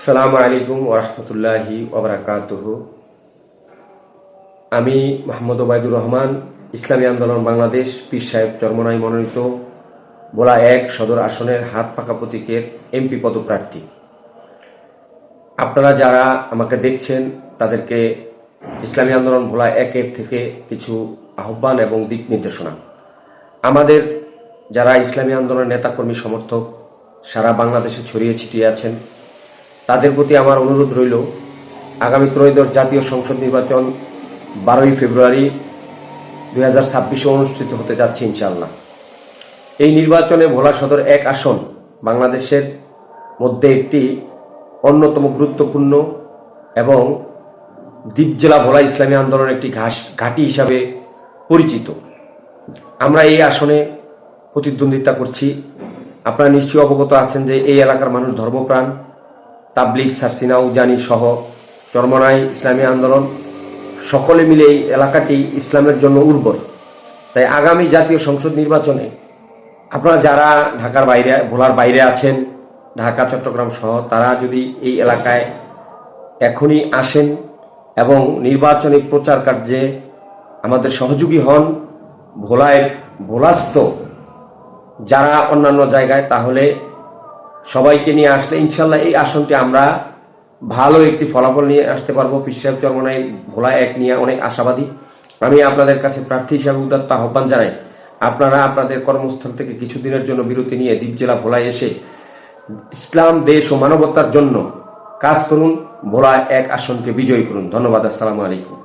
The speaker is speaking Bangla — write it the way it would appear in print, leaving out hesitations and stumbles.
আসসালামু আলাইকুম ওরহমতুল্লাহি ওবরাকাতুহু। আমি মোহাম্মদ ওবায়দুর রহমান, ইসলামী আন্দোলন বাংলাদেশ পীর সাহেব চরমনাই মনোনীত ভোলা ১ সদর আসনের হাত পাকা প্রতীকের এমপি পদপ্রার্থী। আপনারা যারা আমাকে দেখছেন তাদেরকে ইসলামী আন্দোলন ভোলা ১-এর থেকে কিছু আহ্বান এবং দিক নির্দেশনা। আমাদের যারা ইসলামী আন্দোলনের নেতাকর্মী সমর্থক সারা বাংলাদেশে ছড়িয়ে ছিটিয়ে আছেন, তাদের প্রতি আমার অনুরোধ রইল, আগামী ত্রয়োদশ জাতীয় সংসদ নির্বাচন 12ই ফেব্রুয়ারি 2026 অনুষ্ঠিত হতে যাচ্ছে ইনশাআল্লাহ। এই নির্বাচনে ভোলা সদর ১ আসন বাংলাদেশের মধ্যে একটি অন্যতম গুরুত্বপূর্ণ এবং দ্বীপ জেলা ভোলা ইসলামী আন্দোলনের একটি ঘাঁটি হিসাবে পরিচিত। আমরা এই আসনে প্রতিদ্বন্দ্বিতা করছি। আপনারা নিশ্চয়ই অবগত আছেন যে এই এলাকার মানুষ ধর্মপ্রাণ। তাবলিগ, সারসিনা, উজানি সহ চরমনাই ইসলামী আন্দোলন সকলে মিলে এই এলাকাটি ইসলামের জন্য উর্বর। তাই আগামী জাতীয় সংসদ নির্বাচনে আপনারা যারা ঢাকার বাইরে, ভোলার বাইরে আছেন, ঢাকা, চট্টগ্রাম সহ, তারা যদি এই এলাকায় এখনই আসেন এবং নির্বাচনী প্রচার কার্যে আমাদের সহযোগী হন, ভোলাস্থ যারা অন্যান্য জায়গায়, তাহলে সবাইকে নিয়ে আসলে ইনশাল্লাহ এই আসনটি আমরা ভালো একটি ফলাফল নিয়ে আসতে পারবো। পীর সাহেব চরমনাই ভোলা ১ নিয়ে অনেক আশাবাদী। আমি আপনাদের কাছে প্রার্থী হিসাবে উদাত্ত আহ্বান জানাই, আপনারা আপনাদের কর্মস্থল থেকে কিছুদিনের জন্য বিরতি নিয়ে দ্বীপ জেলা ভোলায় এসে ইসলাম, দেশ ও মানবতার জন্য কাজ করুন। ভোলা ১ আসনকে বিজয়ী করুন। ধন্যবাদ। আসসালামু আলাইকুম।